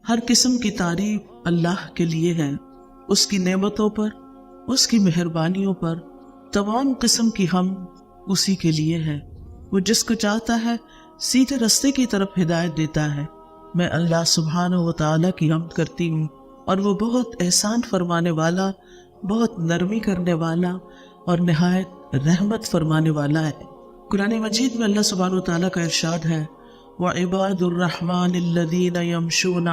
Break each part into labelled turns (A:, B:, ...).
A: ہر قسم کی تعریف اللہ کے لیے ہے، اس کی نعمتوں پر، اس کی مہربانیوں پر تمام قسم کی حمد اسی کے لیے ہے۔ وہ جس کو چاہتا ہے سیدھے رستے کی طرف ہدایت دیتا ہے۔ میں اللہ سبحانہ و تعالیٰ کی حمد کرتی ہوں، اور وہ بہت احسان فرمانے والا، بہت نرمی کرنے والا اور نہایت رحمت فرمانے والا ہے۔ قرآن مجید میں اللہ سبحانہ و تعالیٰ کا ارشاد ہے، وَعِبَادُ الرَّحْمَنِ الَّذِينَ يَمْشُونَ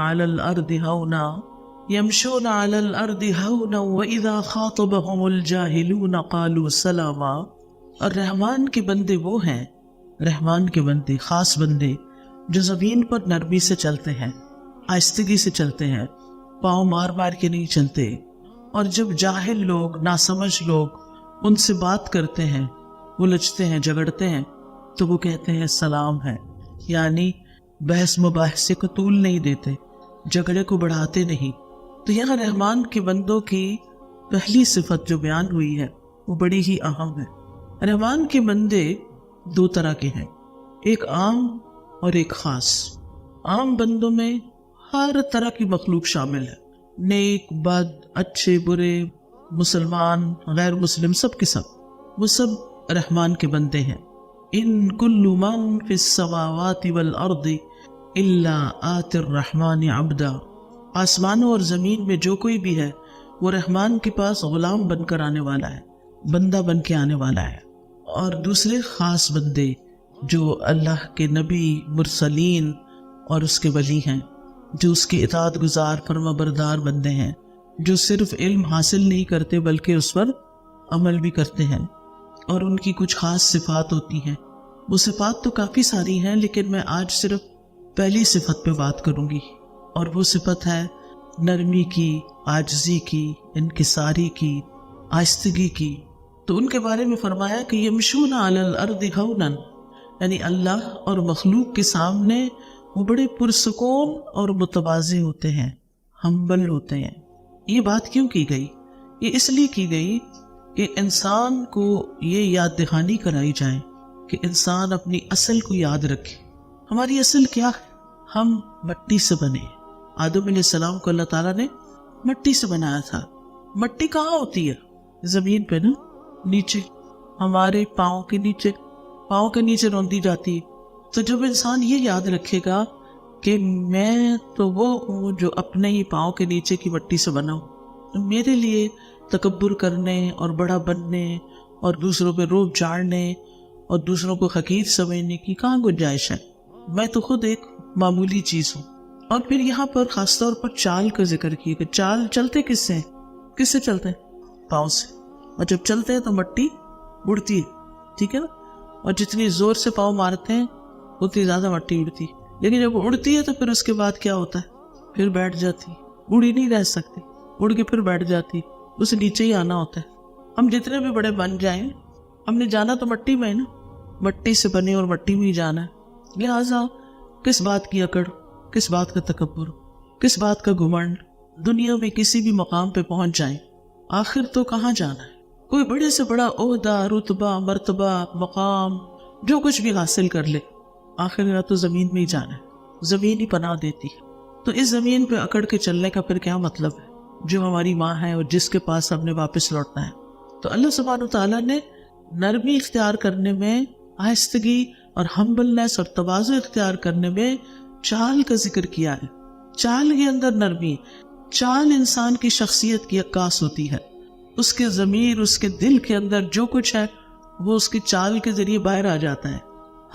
A: عَلَى الْأَرْضِ هَوْنًا وَإِذَا خَاطَبَهُمُ الْجَاهِلُونَ قَالُوا سَلَامًا۔ اور رحمان کے بندے وہ ہیں، رحمان کے بندے، خاص بندے جو زمین پر نرمی سے چلتے ہیں، آہستگی سے چلتے ہیں، پاؤں مار مار کے نہیں چلتے، اور جب جاہل لوگ، ناسمجھ لوگ ان سے بات کرتے ہیں، الجھتے ہیں، جھگڑتے ہیں، تو وہ کہتے ہیں سلام ہے، یعنی بحث مباحثے کو طول نہیں دیتے، جھگڑے کو بڑھاتے نہیں۔ تو یہاں رحمان کے بندوں کی پہلی صفت جو بیان ہوئی ہے وہ بڑی ہی اہم ہے۔ رحمان کے بندے دو طرح کے ہیں، ایک عام اور ایک خاص۔ عام بندوں میں ہر طرح کی مخلوق شامل ہے، نیک، بد، اچھے، برے، مسلمان، غیر مسلم، سب کے سب، وہ سب رحمان کے بندے ہیں۔ ان کل من فی السماوات والارض الا آتی الرحمن عبدا۔ آسمانوں اور زمین میں جو کوئی بھی ہے وہ رحمان کے پاس غلام بن کر آنے والا ہے، بندہ بن کے آنے والا ہے۔ اور دوسرے خاص بندے جو اللہ کے نبی، مرسلین اور اس کے ولی ہیں، جو اس کے اطاعت گزار، فرما بردار بندے ہیں، جو صرف علم حاصل نہیں کرتے بلکہ اس پر عمل بھی کرتے ہیں، اور ان کی کچھ خاص صفات ہوتی ہیں۔ وہ صفات تو کافی ساری ہیں، لیکن میں آج صرف پہلی صفت پہ بات کروں گی، اور وہ صفت ہے نرمی کی، عاجزی کی، انکساری کی، آہستگی کی۔ تو ان کے بارے میں فرمایا کہ یمشون علی الارض ہونا، یعنی اللہ اور مخلوق کے سامنے وہ بڑے پرسکون اور متواضع ہوتے ہیں، ہمبل ہوتے ہیں۔ یہ بات کیوں کی گئی؟ یہ اس لیے کی گئی کہ انسان کو یہ یاد دہانی کرائی جائے کہ انسان اپنی اصل کو یاد رکھے۔ ہماری اصل کیا ہے؟ ہم مٹی سے بنے۔ آدم علیہ السلام کو اللہ تعالیٰ نے مٹی سے بنایا تھا۔ مٹی کہاں ہوتی ہے؟ زمین پہ نا، نیچے، ہمارے پاؤں کے نیچے روندی جاتی ہے۔ تو جب انسان یہ یاد رکھے گا کہ میں تو وہ ہوں جو اپنے ہی پاؤں کے نیچے کی مٹی سے بنا ہوں، میرے لیے تکبر کرنے اور بڑا بننے اور دوسروں پہ روب جاڑنے اور دوسروں کو حقیر سمجھنے کی کہاں گنجائش ہے؟ میں تو خود ایک معمولی چیز ہوں۔ اور پھر یہاں پر خاص طور پر چال کا ذکر کیا کہ چال چلتے کس سے چلتے ہیں؟ پاؤں سے۔ اور جب چلتے ہیں تو مٹی اڑتی ہے، ٹھیک ہے نا؟ اور جتنی زور سے پاؤں مارتے ہیں اتنی زیادہ مٹی اڑتی ہے، لیکن جب اڑتی ہے تو پھر اس کے بعد کیا ہوتا ہے؟ پھر بیٹھ جاتی، اڑی نہیں رہ سکتی، اڑ کے پھر بیٹھ جاتی، اسے نیچے ہی آنا ہوتا ہے۔ ہم جتنے بھی بڑے بن جائیں، ہم نے جانا تو مٹی میں ہے نا، مٹی سے بنے اور مٹی میں ہی جانا ہے۔ لہٰذا کس بات کی اکڑ، کس بات کا تکبر، کس بات کا گھمنڈ؟ دنیا میں کسی بھی مقام پہ پہنچ جائیں، آخر تو کہاں جانا ہے؟ کوئی بڑے سے بڑا عہدہ، رتبہ، مرتبہ، مقام، جو کچھ بھی حاصل کر لے، آخر یا تو زمین میں ہی جانا ہے، زمین ہی پناہ دیتی ہے۔ تو اس زمین پہ اکڑ کے چلنے کا پھر کیا مطلب ہے؟ جو ہماری ماں ہے اور جس کے پاس ہم نے واپس لوٹنا ہے۔ تو اللہ سبحانہ تعالیٰ نے نرمی اختیار کرنے میں، آہستگی اور ہمبلنس اور تواضع اختیار کرنے میں چال کا ذکر کیا ہے۔ چال کے اندر نرمی، چال انسان کی شخصیت کی عکاس ہوتی ہے۔ اس کے ضمیر، اس کے دل کے اندر جو کچھ ہے وہ اس کی چال کے ذریعے باہر آ جاتا ہے۔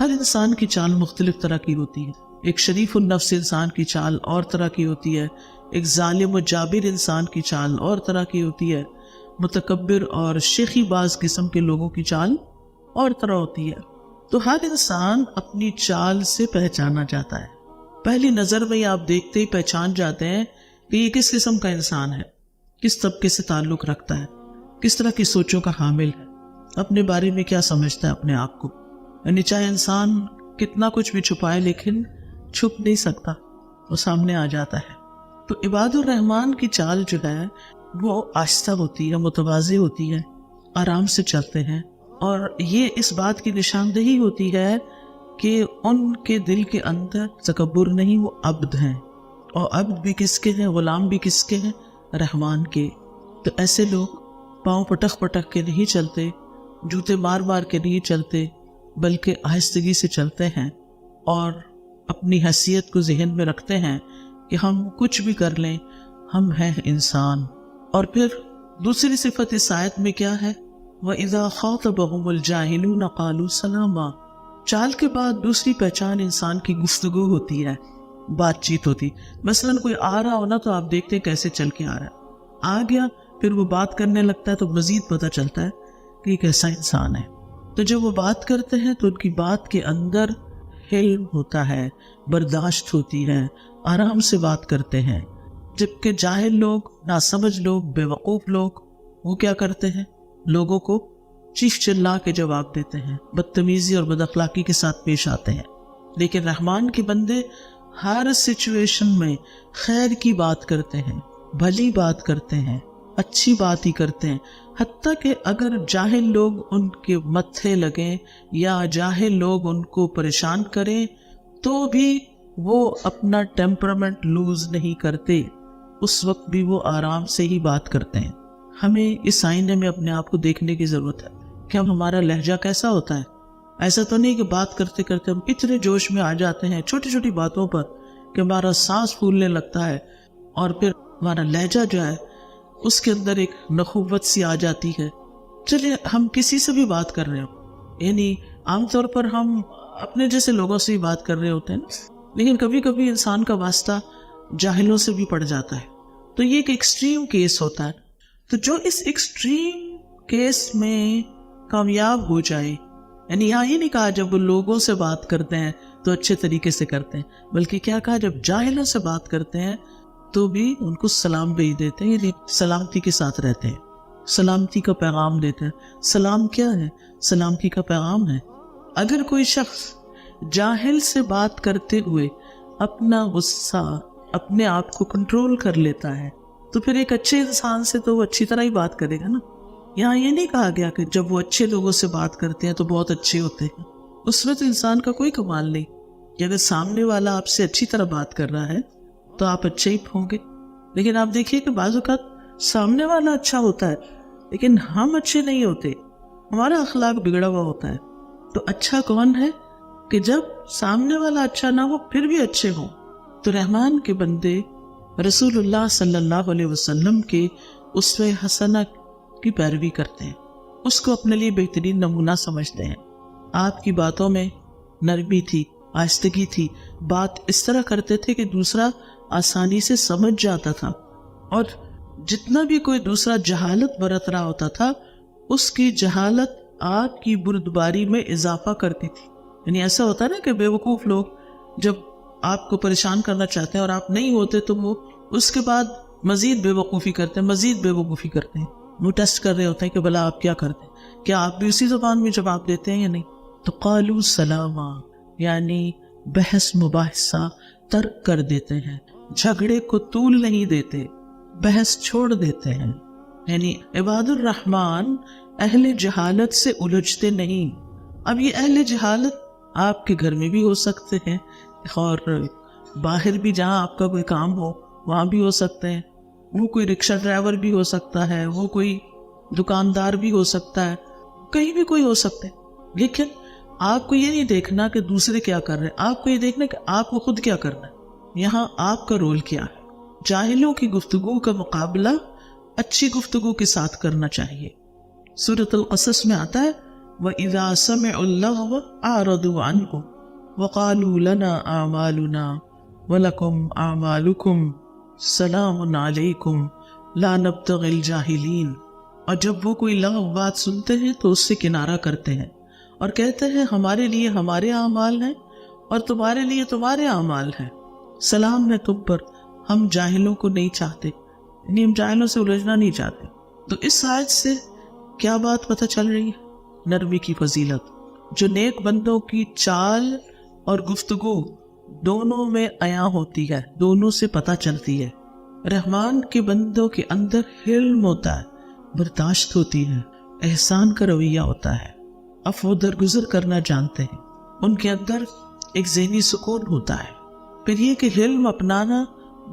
A: ہر انسان کی چال مختلف طرح کی ہوتی ہے۔ ایک شریف النفس انسان کی چال اور طرح کی ہوتی ہے، ایک ظالم و جابر انسان کی چال اور طرح کی ہوتی ہے، متکبر اور شیخی باز قسم کے لوگوں کی چال اور طرح ہوتی ہے۔ تو ہر انسان اپنی چال سے پہچانا جاتا ہے۔ پہلی نظر میں آپ دیکھتے ہی پہچان جاتے ہیں کہ یہ کس قسم کا انسان ہے، کس طبقے سے تعلق رکھتا ہے، کس طرح کی سوچوں کا حامل ہے، اپنے بارے میں کیا سمجھتا ہے اپنے آپ کو۔ یعنی چاہے انسان کتنا کچھ بھی چھپائے لیکن چھپ نہیں سکتا، وہ سامنے آ جاتا ہے۔ تو عباد الرحمن کی چال جو ہے وہ آہستہ ہوتی ہے، متواضع ہوتی ہے، آرام سے چلتے ہیں، اور یہ اس بات کی نشاندہی ہوتی ہے کہ ان کے دل کے اندر تکبر نہیں، وہ عبد ہیں، اور عبد بھی کس کے ہیں، غلام بھی کس کے ہیں، رحمان کے۔ تو ایسے لوگ پاؤں پٹک پٹک کے نہیں چلتے، جوتے مار مار کے نہیں چلتے، بلکہ آہستگی سے چلتے ہیں اور اپنی حیثیت کو ذہن میں رکھتے ہیں کہ ہم کچھ بھی کر لیں، ہم ہیں انسان۔ اور پھر دوسری صفت اس آیت میں کیا ہے؟ وَإِذَا خَاطَبَهُمُ الْجَاهِلُونَ قَالُوا سَلَامًا۔ چال کے بعد دوسری پہچان انسان کی گفتگو ہوتی ہے، بات چیت ہوتی۔ مثلا کوئی آ رہا ہونا تو آپ دیکھتے ہیں کیسے چل کے آ رہا ہے، آ گیا پھر وہ بات کرنے لگتا ہے تو مزید پتہ چلتا ہے کہ یہ کیسا انسان ہے۔ تو جب وہ بات کرتے ہیں تو ان کی بات کے اندر حلم ہوتا ہے، برداشت ہوتی ہے، آرام سے بات کرتے ہیں۔ جبکہ جاہل لوگ، ناسمجھ لوگ، بے وقوف لوگ، وہ کیا کرتے ہیں؟ لوگوں کو چیخ چلا کے جواب دیتے ہیں، بدتمیزی اور بد اخلاقی کے ساتھ پیش آتے ہیں۔ لیکن رحمان کے بندے ہر سچویشن میں خیر کی بات کرتے ہیں، بھلی بات کرتے ہیں، اچھی بات ہی کرتے ہیں۔ حتیٰ کہ اگر جاہل لوگ ان کے متھے لگیں یا جاہل لوگ ان کو پریشان کریں تو بھی وہ اپنا ٹیمپرامنٹ لوز نہیں کرتے، اس وقت بھی وہ آرام سے ہی بات کرتے ہیں۔ ہمیں اس آئینے میں اپنے آپ کو دیکھنے کی ضرورت ہے کہ ہمارا لہجہ کیسا ہوتا ہے۔ ایسا تو نہیں کہ بات کرتے کرتے ہم اتنے جوش میں آ جاتے ہیں چھوٹی چھوٹی باتوں پر کہ ہمارا سانس پھولنے لگتا ہے اور پھر ہمارا لہجہ جو ہے اس کے اندر ایک نخوت سی آ جاتی ہے۔ چلیے ہم کسی سے بھی بات کر رہے ہوں، یعنی عام طور پر ہم اپنے جیسے لوگوں سے ہی بات کر رہے ہوتے ہیں نا، لیکن کبھی کبھی انسان کا واسطہ جاہلوں سے بھی پڑ جاتا ہے، تو یہ ایک ایکسٹریم کیس ہوتا ہے۔ تو جو اس ایکسٹریم کیس میں کامیاب ہو جائے، یعنی یہاں یہ نہیں کہا جب وہ لوگوں سے بات کرتے ہیں تو اچھے طریقے سے کرتے ہیں، بلکہ کیا کہا جب جاہلوں سے بات کرتے ہیں تو بھی ان کو سلام بھیج دیتے ہیں، یعنی سلامتی کے ساتھ رہتے ہیں، سلامتی کا پیغام دیتے ہیں۔ سلام کیا ہے؟ سلامتی کا پیغام ہے۔ اگر کوئی شخص جاہل سے بات کرتے ہوئے اپنا غصہ، اپنے آپ کو کنٹرول کر لیتا ہے تو پھر ایک اچھے انسان سے تو وہ اچھی طرح ہی بات کرے گا نا۔ یہاں یہ نہیں کہا گیا کہ جب وہ اچھے لوگوں سے بات کرتے ہیں تو بہت اچھے ہوتے ہیں، اس میں تو انسان کا کوئی کمال نہیں کہ اگر سامنے والا آپ سے اچھی طرح بات کر رہا ہے تو آپ اچھے ہی ہوں گے۔ لیکن آپ دیکھیے کہ بعض اوقات سامنے والا اچھا ہوتا ہے لیکن ہم اچھے نہیں ہوتے، ہمارا اخلاق بگڑا ہوا ہوتا ہے۔ تو اچھا کون ہے کہ جب سامنے والا اچھا نہ ہو پھر بھی اچھے ہوں۔ تو رحمان کے بندے رسول اللہ صلی اللہ علیہ وسلم کے اسوہ حسنہ کی پیروی کرتے ہیں، اس کو اپنے لیے بہترین نمونہ سمجھتے ہیں۔ آپ کی باتوں میں نرمی تھی، آہستگی تھی، بات اس طرح کرتے تھے کہ دوسرا آسانی سے سمجھ جاتا تھا، اور جتنا بھی کوئی دوسرا جہالت برت رہا ہوتا تھا اس کی جہالت آپ کی بردباری میں اضافہ کرتی تھی۔ یعنی ایسا ہوتا ہے نا کہ بے وقوف لوگ جب آپ کو پریشان کرنا چاہتے ہیں اور آپ نہیں ہوتے تو وہ اس کے بعد مزید بے وقوفی کرتے ہیں، مزید بے وقوفی کرتے ہیں، وہ ٹیسٹ کر رہے ہوتے ہیں کہ بھلا آپ کیا کرتے ہیں، کیا آپ بھی اسی زبان میں جواب دیتے ہیں یا نہیں۔ تو قالوا سلاما، یعنی بحث مباحثہ ترک کر دیتے ہیں، جھگڑے کو طول نہیں دیتے، بحث چھوڑ دیتے ہیں۔ یعنی عباد الرحمن اہل جہالت سے الجھتے نہیں۔ اب یہ اہل جہالت آپ کے گھر میں بھی ہو سکتے ہیں اور باہر بھی جہاں آپ کا کوئی کام ہو وہاں بھی ہو سکتے ہیں، وہ کوئی رکشہ ڈرائیور بھی ہو سکتا ہے، وہ کوئی دکاندار بھی ہو سکتا ہے، کہیں بھی کوئی ہو سکتا ہے۔ لیکن آپ کو یہ نہیں دیکھنا کہ دوسرے کیا کر رہے ہیں، آپ کو یہ دیکھنا کہ آپ کو خود کیا کرنا ہے، یہاں آپ کا رول کیا ہے۔ جاہلوں کی گفتگو کا مقابلہ اچھی گفتگو کے ساتھ کرنا چاہیے۔ سورۃ القصص میں آتا ہے وَإِذَا سَمِعُوا اللَّغْوَ أَعْرَضُوا عَنْهُ وَقَالُوا لَنَا أَعْمَالُنَا وَلَكُمْ أَعْمَالُكُمْ سَلَامٌ عَلَيْكُمْ لَا نَبْتَغِي الْجَاهِلِينَ۔ اور جب وہ کوئی لغو بات سنتے ہیں تو اس سے کنارہ کرتے ہیں اور کہتے ہیں ہمارے لیے ہمارے اعمال ہیں اور تمہارے لیے تمہارے اعمال ہیں، سلام ہے تم پر، ہم جاہلوں کو نہیں چاہتے، یعنی ہم جاہلوں سے الجھنا نہیں چاہتے۔ تو اس آیت سے کیا بات پتہ چل رہی ہے؟ نرمی کی فضیلت، جو نیک بندوں کی چال اور گفتگو دونوں میں عیاں ہوتی ہے، دونوں سے پتہ چلتی ہے۔ رحمان کے بندوں کے اندر حلم ہوتا ہے، برداشت ہوتی ہے، احسان کا رویہ ہوتا ہے، عفو درگزر کرنا جانتے ہیں، ان کے اندر ایک ذہنی سکون ہوتا ہے۔ پھر یہ کہ حلم اپنانا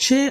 A: 6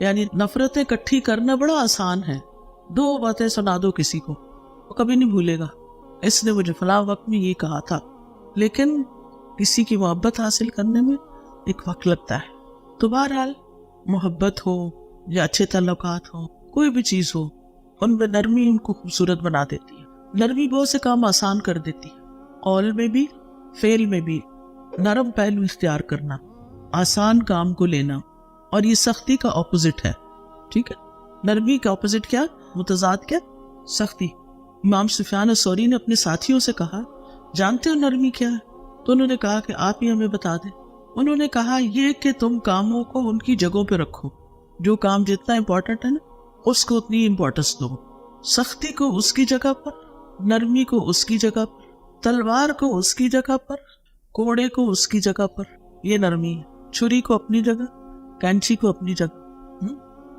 A: یعنی نفرتیں اکٹھی کرنا بڑا آسان ہے. 2 باتیں سنا دو کسی کو، وہ کبھی نہیں بھولے گا اس نے مجھے فلاں وقت میں یہ کہا تھا. لیکن کسی کی محبت حاصل کرنے میں ایک وقت لگتا ہے. تو بہرحال محبت ہو یا اچھے تعلقات ہو، کوئی بھی چیز ہو، ان میں نرمی ان کو خوبصورت بنا دیتی ہے. نرمی بہت سے کام آسان کر دیتی ہے. قول میں بھی فعل میں بھی نرم پہلو اختیار کرنا، آسان کام کو لینا، اور یہ سختی کا اپوزٹ ہے. ٹھیک ہے، نرمی کا اپوزٹ کیا، متضاد کیا، سختی. امام سفیان ثوری نے اپنے ساتھیوں سے کہا جانتے ہو نرمی کیا ہے؟ تو انہوں نے کہا کہ آپ ہی ہمیں بتا دیں. انہوں نے کہا یہ کہ تم کاموں کو ان کی جگہوں پہ رکھو. جو کام جتنا امپورٹنٹ ہے نا اس کو اتنی امپورٹنس دو. سختی کو اس کی جگہ پر، نرمی کو اس کی جگہ پر، تلوار کو اس کی جگہ پر، کوڑے کو اس کی جگہ پر. یہ نرمی ہے. چھری کو اپنی جگہ، کینچی کو اپنی جگہ،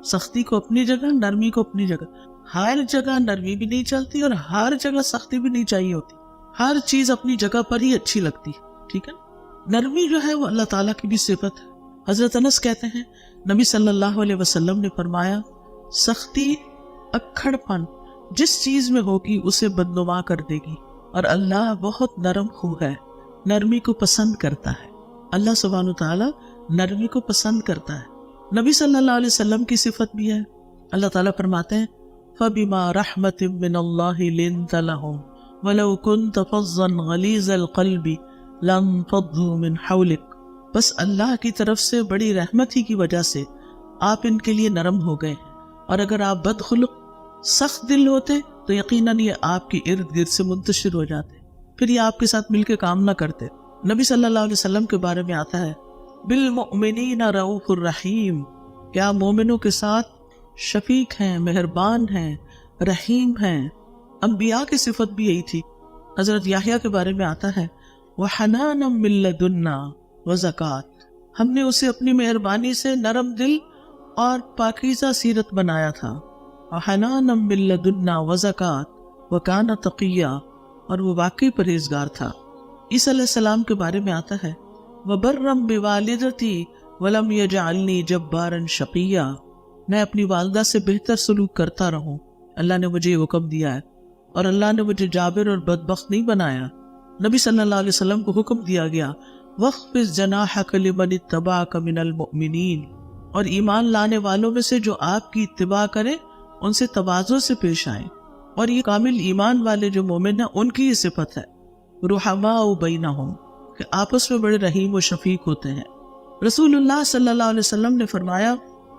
A: سختی کو اپنی جگہ، نرمی کو اپنی جگہ. ہر جگہ نرمی بھی نہیں چلتی اور ہر جگہ سختی بھی نہیں چاہیے ہوتی. ہر چیز اپنی جگہ پر ہی اچھی لگتی ہے. ٹھیک ہے، نرمی جو ہے وہ اللہ تعالیٰ کی بھی صفت ہے. حضرت انس کہتے ہیں نبی صلی اللہ علیہ وسلم نے فرمایا سختی اکھڑ پن جس چیز میں ہوگی اسے بدنما کر دے گی، اور اللہ بہت نرم خو ہے، نرمی کو پسند کرتا ہے. اللہ سبحانہ وتعالی نرمی کو پسند کرتا ہے. نبی صلی اللہ علیہ وسلم کی صفت بھی ہے. اللہ تعالیٰ فرماتے ہیں فَبِمَا رَحْمَةٍ مِّنَ اللَّهِ لِنْتَ لَهُمْ وَلَوْ كُنْتَ فَظًّا غَلِيظَ الْقَلْبِ لَانفَضُّوا مِنْ حَوْلِكَ. بس اللہ کی طرف سے بڑی رحمت ہی کی وجہ سے آپ ان کے لیے نرم ہو گئے ہیں، اور اگر آپ بدخلق سخت دل ہوتے تو یقیناً یہ آپ کی ارد گرد سے منتشر ہو جاتے، پھر یہ آپ کے ساتھ مل کے کام نہ کرتے. نبی صلی اللہ علیہ وسلم کے بارے میں آتا ہے بالمؤمنین رؤوف الرحیم، کیا مومنوں کے ساتھ شفیق ہیں، مہربان ہیں، رحیم ہیں. انبیاء کی صفت بھی یہی تھی. حضرت یحییٰ کے بارے میں آتا ہے وَحَنَانًا مِن لَدُنَّا وَزَکَاةً، ہم نے اسے اپنی مہربانی سے نرم دل اور پاکیزہ سیرت بنایا تھا. وَحَنَانًا مِن لَدُنَّا وَزَکَاةً وَكَانَ تَقِيًّا، اور وہ واقعی پرہیزگار تھا. عیسیٰ علیہ السلام کے بارے میں آتا ہے وَبَرًّا بِوَالِدَتِي وَلَمْ يَجْعَلْنِي جَبَّارًا شَقِيًّا، میں اپنی والدہ سے بہتر سلوک کرتا رہوں، اللہ نے مجھے یہ حکم دیا ہے، اور اللہ نے مجھے جابر اور بدبخت نہیں بنایا. نبی صلی اللہ علیہ وسلم کو حکم دیا گیا وَاخْفِضْ جَنَاحَكَ لِمَنِ اتَّبَعَكَ مِنَ الْمُؤْمِنِينَ، اور ایمان لانے والوں میں سے جو آپ کی اتباع کریں ان سے تواضع سے پیش آئیں. اور یہ کامل ایمان والے جو مومن ہیں ان کی یہ صفت ہے رحماء بینہم، کہ آپس میں بڑے رحیم و شفیق ہوتے ہیں. رسول اللہ صلی اللہ علیہ وسلم نے فرمایا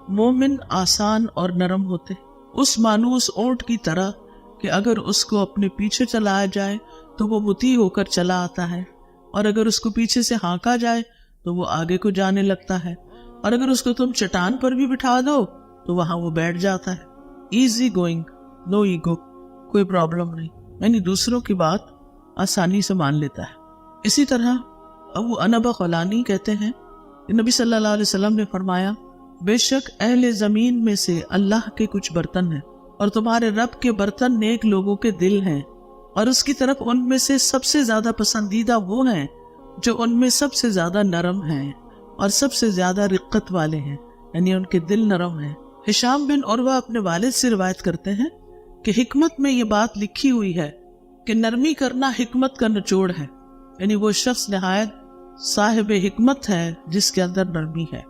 A: مومن آسان اور نرم ہوتے، اس مانوس اونٹ کی طرح کہ اگر اس کو اپنے پیچھے چلایا جائے تو وہ مطیع ہو کر چلا آتا ہے، اور اگر اس کو پیچھے سے ہانکا جائے تو وہ آگے کو جانے لگتا ہے، اور اگر اس کو تم چٹان پر بھی بٹھا دو تو وہاں وہ بیٹھ جاتا ہے. ایزی گوئنگ، نو ایگو، کوئی پرابلم نہیں، یعنی دوسروں کی بات آسانی سے مان لیتا ہے. اسی طرح ابو انبا خولانی کہتے ہیں کہ نبی صلی اللہ علیہ وسلم نے فرمایا بے شک اہل زمین میں سے اللہ کے کچھ برتن ہیں، اور تمہارے رب کے برتن نیک لوگوں کے دل ہیں، اور اس کی طرف ان میں سے سب سے زیادہ پسندیدہ وہ ہیں جو ان میں سب سے زیادہ نرم ہیں اور سب سے زیادہ رقت والے ہیں، یعنی ان کے دل نرم ہیں. ہشام بن عروہ اپنے والد سے روایت کرتے ہیں کہ حکمت میں یہ بات لکھی ہوئی ہے کہ نرمی کرنا حکمت کا نچوڑ ہے، یعنی وہ شخص نہایت صاحب حکمت ہے جس کے اندر نرمی ہے.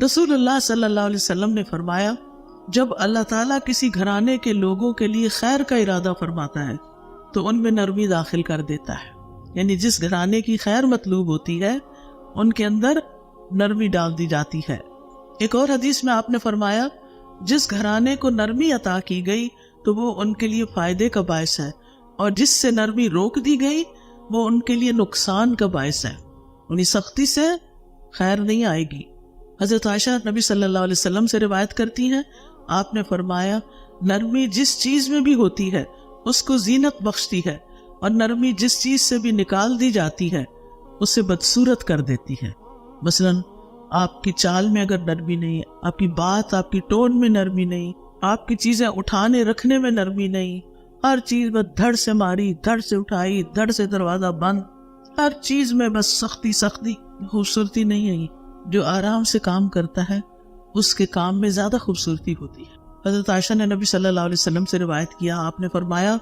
A: رسول اللہ صلی اللہ علیہ وسلم نے فرمایا جب اللہ تعالیٰ کسی گھرانے کے لوگوں کے لیے خیر کا ارادہ فرماتا ہے تو ان میں نرمی داخل کر دیتا ہے، یعنی جس گھرانے کی خیر مطلوب ہوتی ہے ان کے اندر نرمی ڈال دی جاتی ہے. ایک اور حدیث میں آپ نے فرمایا جس گھرانے کو نرمی عطا کی گئی تو وہ ان کے لیے فائدے کا باعث ہے، اور جس سے نرمی روک دی گئی وہ ان کے لیے نقصان کا باعث ہے، انہیں سختی سے خیر نہیں آئے گی. حضرت عائشہ نبی صلی اللہ علیہ وسلم سے روایت کرتی ہیں آپ نے فرمایا نرمی جس چیز میں بھی ہوتی ہے اس کو زینت بخشتی ہے، اور نرمی جس چیز سے بھی نکال دی جاتی ہے اسے بدصورت کر دیتی ہے. مثلاً آپ کی چال میں اگر نرمی نہیں، آپ کی بات، آپ کی ٹون میں نرمی نہیں، آپ کی چیزیں اٹھانے رکھنے میں نرمی نہیں، ہر چیز بس دھڑ سے ماری، دھڑ سے اٹھائی، دھڑ سے دروازہ بند، ہر چیز میں بس سختی، خوبصورتی نہیں ہے. جو آرام سے کام کرتا ہے اس کے کام میں زیادہ خوبصورتی ہوتی ہے۔ حضرت عائشہ نے نبی صلی اللہ علیہ وسلم سے روایت کیا، آپ نے فرمایا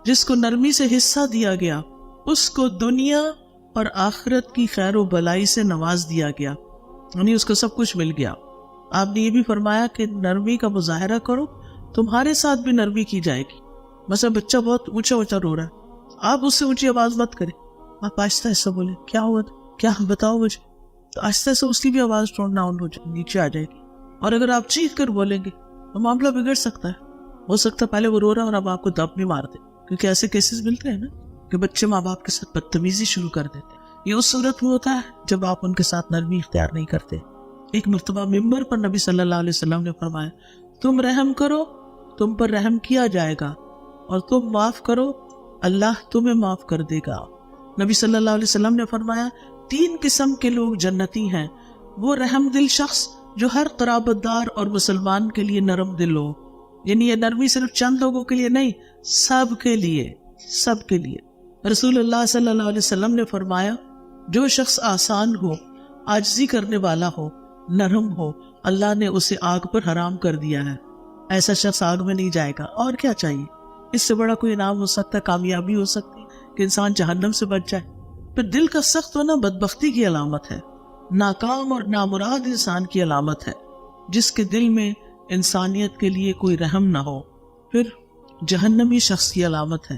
A: جس کو نرمی سے حصہ دیا گیا اس کو دنیا اور آخرت کی خیر و بلائی سے نواز دیا گیا، یعنی اس کو سب کچھ مل گیا۔ آپ نے یہ بھی فرمایا کہ نرمی کا مظاہرہ کرو، تمہارے ساتھ بھی نرمی کی جائے گی۔ مثلا بچہ بہت اونچا اونچا رو رہا ہے، آپ اس سے اونچی آواز مت کریں، آپ آہستہ آہستہ بولیں کیا ہوا تھا، کیا بتاؤ مجھے، تو آہستہ سے اس کی بھی آواز ٹون ڈاؤن ہو جائے، نیچے آ جائے گی۔ اور اگر آپ چیخ کر بولیں گے تو معاملہ بگڑ سکتا ہے، ہو سکتا ہے پہلے وہ رو رہا ہے اور اب آپ کو دب بھی مار دے، کیونکہ ایسے کیسز ملتے ہیں نا کہ بچے ماں باپ کے ساتھ بدتمیزی شروع کر دیتے ہیں۔ یہ اس صورت میں ہوتا ہے جب آپ ان کے ساتھ نرمی اختیار نہیں کرتے۔ ایک مرتبہ ممبر پر نبی صلی اللہ علیہ وسلم نے فرمایا تم رحم کرو تم پر رحم کیا جائے گا، اور تم معاف کرو اللہ تمہیں معاف کر دے گا۔ نبی صلی اللہ علیہ وسلم نے فرمایا 3 قسم کے لوگ جنتی ہیں، وہ رحم دل شخص جو ہر قرابت دار اور مسلمان کے لیے نرم دل ہو، یعنی یہ نرمی صرف چند لوگوں کے لیے نہیں، سب کے لیے، سب کے لیے۔ رسول اللہ صلی اللہ علیہ وسلم نے فرمایا جو شخص آسان ہو، عاجزی کرنے والا ہو، نرم ہو، اللہ نے اسے آگ پر حرام کر دیا ہے، ایسا شخص آگ میں نہیں جائے گا۔ اور کیا چاہیے، اس سے بڑا کوئی انعام ہو سکتا ہے، کامیابی ہو سکتی کہ انسان جہنم سے بچ جائے۔ پھر دل کا سخت ہونا بدبختی کی علامت ہے، ناکام اور نامراد انسان کی علامت ہے، جس کے دل میں انسانیت کے لیے کوئی رحم نہ ہو، پھر جہنمی شخص کی علامت ہے۔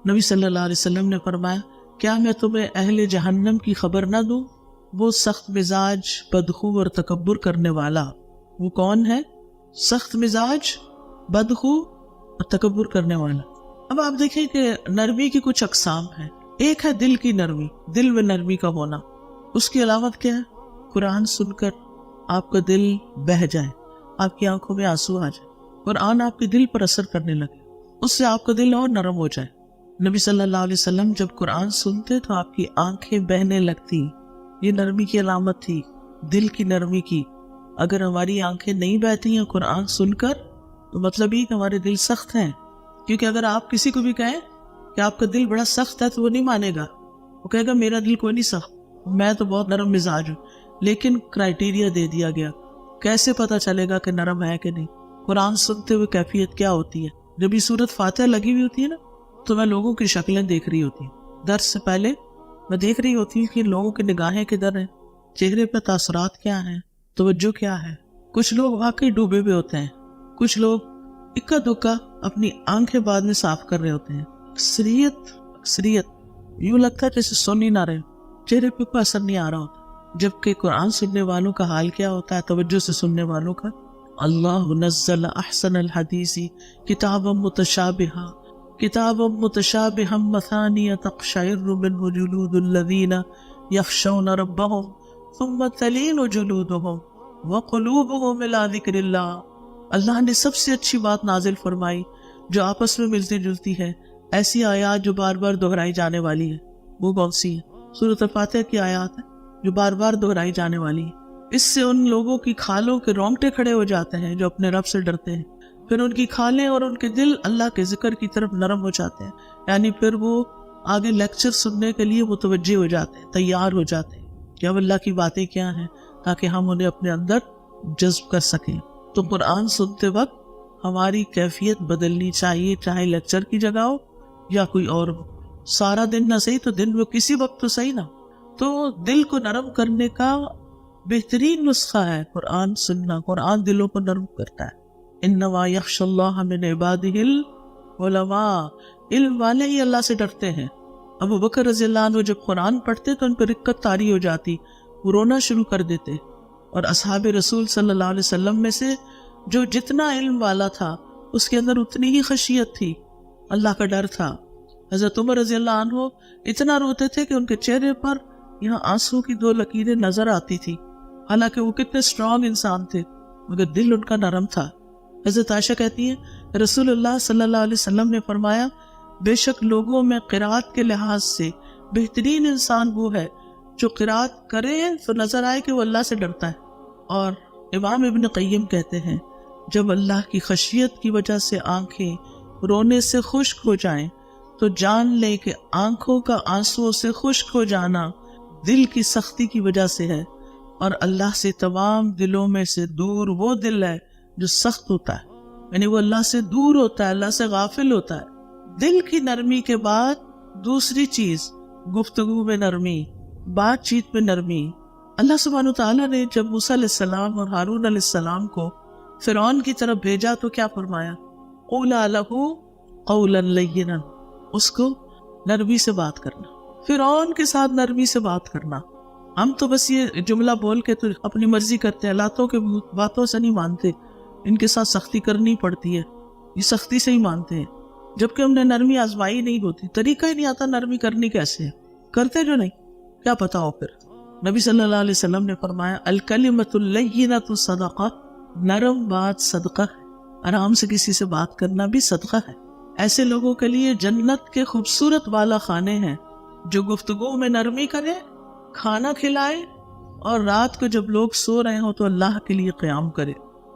A: نبی صلی اللہ علیہ وسلم نے فرمایا کیا میں تمہیں اہل جہنم کی خبر نہ دوں؟ وہ سخت مزاج، بدخو اور تکبر کرنے والا۔ وہ کون ہے؟ سخت مزاج، بدخو اور تکبر کرنے والا۔ اب آپ دیکھیں کہ نرمی کی کچھ اقسام ہیں۔ ایک ہے دل کی نرمی، دل میں نرمی کا ہونا۔ اس کی علامت کیا ہے؟ قرآن سن کر آپ کا دل بہہ جائے، آپ کی آنکھوں میں آنسو آ جائے، قرآن آپ کے دل پر اثر کرنے لگے، اس سے آپ کا دل اور نرم ہو جائے۔ نبی صلی اللہ علیہ وسلم جب قرآن سنتے تو آپ کی آنکھیں بہنے لگتی، یہ نرمی کی علامت تھی، دل کی نرمی کی۔ اگر ہماری آنکھیں نہیں بہتی ہیں قرآن سن کر تو مطلب یہ کہ ہمارے دل سخت ہیں، کیونکہ اگر آپ کسی کو بھی کہیں کہ آپ کا دل بڑا سخت ہے تو وہ نہیں مانے گا، وہ کہے گا میرا دل کوئی نہیں سخت، میں تو بہت نرم مزاج ہوں۔ لیکن کرائیٹیریا دے دیا گیا، کیسے پتا چلے گا کہ نرم ہے کہ نہیں؟ قرآن سنتے ہوئے کیفیت کیا ہوتی ہے؟ جب یہ سورت فاتحہ لگی ہوئی ہوتی ہے نا تو میں لوگوں کی شکلیں دیکھ رہی ہوتی ہوں، درس سے پہلے میں دیکھ رہی ہوتی ہوں کہ لوگوں کی نگاہیں کدھر ہیں، چہرے پہ تاثرات کیا ہیں، توجہ کیا ہے۔ کچھ لوگ واقعی ڈوبے ہوئے ہوتے ہیں، کچھ لوگ اکا دکا اپنی آنکھیں بعد میں صاف کر رہے ہوتے ہیں۔ اکثریت یوں لگتا ہے جیسے سن ہی نہ رہے، چہرے پہ کوئی اثر نہیں آ رہا ہوتا۔ جبکہ قرآن سننے والوں کا حال کیا ہوتا ہے، توجہ سے سننے والوں کا؟ اللہ نزل احسن الحدیث کتابا متشابہا مثانی تقشعر منہ جلود الذین یخشون ربہم ثم تلین جلودہم وقلوبہم الی ذکر اللہ۔ اللہ نے سب سے اچھی بات نازل فرمائی جو آپس میں ملتی جلتی ہے، ایسی آیات جو بار بار دہرائی جانے والی ہے۔ وہ کون سی ہے؟ سورۃ الفاتحہ کی آیات ہے جو بار بار دہرائی جانے والی ہے۔ اس سے ان لوگوں کی کھالوں کے رونگٹے کھڑے ہو جاتے ہیں جو اپنے رب سے ڈرتے ہیں، پھر ان کی کھالیں اور ان کے دل اللہ کے ذکر کی طرف نرم ہو جاتے ہیں، یعنی پھر وہ آگے لیکچر سننے کے لیے متوجہ ہو جاتے ہیں، تیار ہو جاتے ہیں کہ اب اللہ کی باتیں کیا ہیں، تاکہ ہم انہیں اپنے اندر جذب کر سکیں۔ تو قرآن سنتے وقت ہماری کیفیت بدلنی چاہیے، چاہے لیکچر کی جگہ ہو یا کوئی اور ہو، سارا دن نہ صحیح تو دن میں کسی وقت تو صحیح نہ۔ تو دل کو نرم کرنے کا بہترین نسخہ ہے قرآن سننا۔ قرآن دلوں کو نرم کرتا ہے۔ انما یخشی اللہ من عبادہ العلماء، علم والے ہی اللہ سے ڈرتے ہیں۔ ابو بکر رضی اللہ عنہ جب قرآن پڑھتے تو ان پر رقت طاری ہو جاتی، وہ رونا شروع کر دیتے۔ اور اصحاب رسول صلی اللہ علیہ وسلم میں سے جو جتنا علم والا تھا اس کے اندر اتنی ہی خشیت تھی، اللہ کا ڈر تھا۔ حضرت عمر رضی اللہ عنہ اتنا روتے تھے کہ ان کے چہرے پر یہاں آنسو کی 2 لکیریں نظر آتی تھی، حالانکہ وہ کتنے اسٹرانگ انسان تھے، مگر دل ان کا نرم تھا۔ حضرت عائشہ کہتی ہیں رسول اللہ صلی اللہ علیہ وسلم نے فرمایا بے شک لوگوں میں قرات کے لحاظ سے بہترین انسان وہ ہے جو قرات کرے تو نظر آئے کہ وہ اللہ سے ڈرتا ہے۔ اور امام ابن قیم کہتے ہیں جب اللہ کی خشیت کی وجہ سے آنکھیں رونے سے خشک ہو جائیں تو جان لے کہ آنکھوں کا آنسو سے خشک ہو جانا دل کی سختی کی وجہ سے ہے، اور اللہ سے تمام دلوں میں سے دور وہ دل ہے جو سخت ہوتا ہے، یعنی وہ اللہ سے دور ہوتا ہے، اللہ سے غافل ہوتا ہے۔ دل کی نرمی کے بعد دوسری چیز گفتگو میں نرمی، بات چیت میں نرمی۔ اللہ سبحانہ تعالیٰ نے جب موسیٰ علیہ السلام اور ہارون علیہ السلام کو فرعون کی طرف بھیجا تو کیا فرمایا؟ قولا لہ قولا لینا، اس کو نرمی سے بات کرنا، فرعون کے ساتھ نرمی سے بات کرنا۔ ہم تو بس یہ جملہ بول کے تو اپنی مرضی کرتے ہیں، اللہ کے باتوں سے نہیں مانتے، ان کے ساتھ سختی کرنی پڑتی ہے، یہ سختی سے ہی مانتے ہیں، جبکہ ہم نے نرمی آزمائی نہیں ہوتی، طریقہ ہی نہیں آتا نرمی کرنی کیسے ہے، کرتے جو نہیں، کیا پتا ہو پھر۔ نبی صلی اللہ علیہ وسلم نے فرمایا الکلمۃ اللیینۃ صدقہ، نرم بات صدقہ ہے، آرام سے کسی سے بات کرنا بھی صدقہ ہے۔ ایسے لوگوں کے لیے جنت کے خوبصورت بالا خانے ہیں جو گفتگو میں نرمی کرے، کھانا کھلائے، اور رات کو جب لوگ سو رہے ہوں تو اللہ کے لیے قیام کرے۔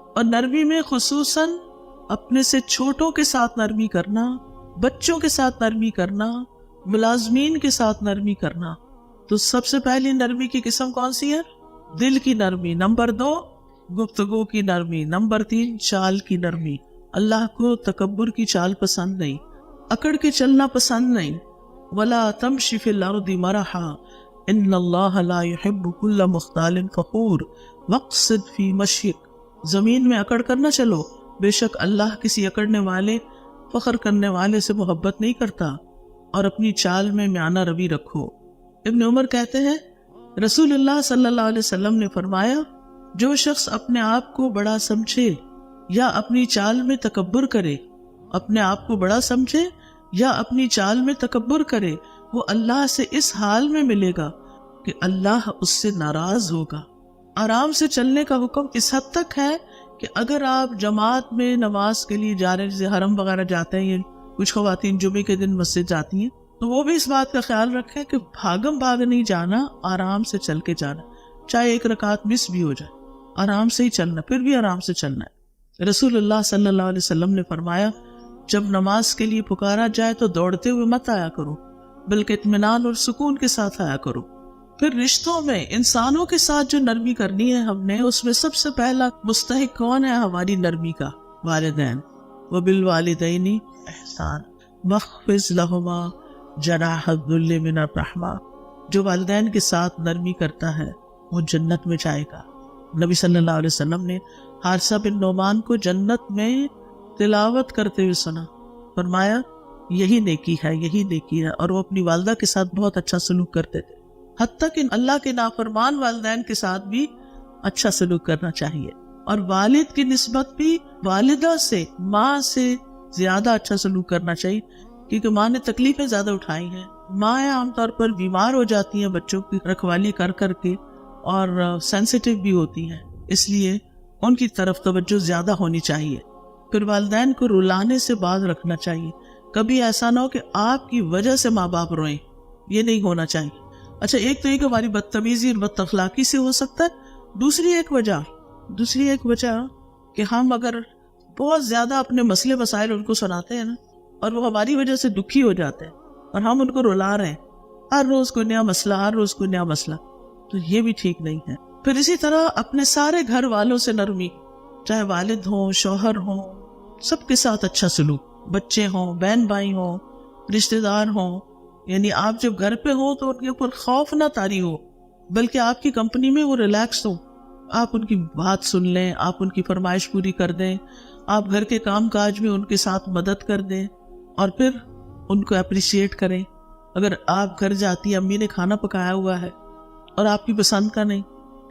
A: اور نرمی میں خصوصاً اپنے سے چھوٹوں کے ساتھ نرمی کرنا، بچوں کے ساتھ نرمی کرنا، ملازمین کے ساتھ نرمی کرنا۔ تو سب سے پہلی نرمی کی قسم کون سی ہے؟ دل کی نرمی۔ نمبر 2 گفتگو کی نرمی۔ نمبر 3 چال کی نرمی۔ اللہ کو تکبر کی چال پسند نہیں، اکڑ کے چلنا پسند نہیں۔ وَلَا تَمْشِ فِي الْأَرْضِ مَرَحًا إِنَّ اللَّهَ لَا يُحِبُّ كُلَّ مُخْتَالٍ فَخُورٍ وَاقْصِدْ فِي مَشْيِكَ، زمین میں اکڑ کر نہ چلو، بے شک اللہ کسی اکڑنے والے، فخر کرنے والے سے محبت نہیں کرتا، اور اپنی چال میں میانہ روی رکھو۔ ابن عمر کہتے ہیں رسول اللہ صلی اللہ علیہ وسلم نے فرمایا جو شخص اپنے آپ کو بڑا سمجھے یا اپنی چال میں تکبر کرے، اپنے آپ کو بڑا سمجھے یا اپنی چال میں تکبر کرے، وہ اللہ سے اس حال میں ملے گا کہ اللہ اس سے ناراض ہوگا۔ آرام سے چلنے کا حکم اس حد تک ہے کہ اگر آپ جماعت میں نماز کے لیے جا رہے ہیں، جیسے حرم وغیرہ جاتے ہیں، کچھ خواتین جمعے کے دن مسجد جاتی ہیں، تو وہ بھی اس بات کا خیال رکھیں کہ بھاگم بھاگ نہیں جانا، آرام سے چل کے جانا، چاہے ایک رکعت مس بھی ہو جائے، آرام سے ہی چلنا، پھر بھی آرام سے چلنا ہے۔ رسول اللہ صلی اللہ علیہ وسلم نے فرمایا جب نماز کے لیے پکارا جائے تو دوڑتے ہوئے مت آیا کرو، بلکہ اطمینان اور سکون کے ساتھ آیا کرو۔ پھر رشتوں میں انسانوں کے ساتھ جو نرمی کرنی ہے ہم نے، اس میں سب سے پہلا مستحق کون ہے ہماری نرمی کا؟ والدین۔ وبالوالدین احسان واخفض لہما جناح الذل من الرحمہ، جو والدین کے ساتھ نرمی کرتا ہے وہ جنت میں جائے گا۔ نبی صلی اللہ علیہ وسلم نے حارثہ بن نعمان کو جنت میں تلاوت کرتے ہوئے سنا، فرمایا یہی نیکی ہے، یہی نیکی ہے، اور وہ اپنی والدہ کے ساتھ بہت اچھا سلوک کرتے تھے، حتیٰ کہ اللہ کے نافرمان والدین کے ساتھ بھی اچھا سلوک کرنا چاہیے، اور والد کی نسبت بھی والدہ سے، ماں سے زیادہ اچھا سلوک کرنا چاہیے، کیونکہ ماں نے تکلیفیں زیادہ اٹھائی ہیں۔ ماں عام طور پر بیمار ہو جاتی ہیں بچوں کی رکھوالی کر کر کے، اور سینسیٹیو بھی ہوتی ہیں، اس لیے ان کی طرف توجہ زیادہ ہونی چاہیے۔ پھر والدین کو رلانے سے باز رکھنا چاہیے، کبھی ایسا نہ ہو کہ آپ کی وجہ سے ماں باپ روئیں، یہ نہیں ہونا چاہیے۔ اچھا، ایک تو یہ کہ ہماری بدتمیزی اور بد اخلاقی سے ہو سکتا ہے، دوسری ایک وجہ کہ ہم اگر بہت زیادہ اپنے مسئلے مسائل ان کو سناتے ہیں نا، اور وہ ہماری وجہ سے دکھی ہو جاتے ہیں، اور ہم ان کو رلا رہے ہیں، ہر روز کوئی نیا مسئلہ، تو یہ بھی ٹھیک نہیں ہے۔ پھر اسی طرح اپنے سارے گھر والوں سے نرمی، چاہے والد ہوں، شوہر ہوں، سب کے ساتھ اچھا سلوک، بچے ہوں، بہن بھائی ہوں، رشتہ دار ہوں، یعنی آپ جب گھر پہ ہو تو ان کے اوپر خوف نہ طاری ہو، بلکہ آپ کی کمپنی میں وہ ریلیکس ہو، آپ ان کی بات سن لیں، آپ ان کی فرمائش پوری کر دیں، آپ گھر کے کام کاج میں ان کے ساتھ مدد کر دیں، اور پھر ان کو اپریشیٹ کریں۔ اگر آپ گھر جاتی امی نے کھانا پکایا ہوا ہے اور آپ کی پسند کا نہیں،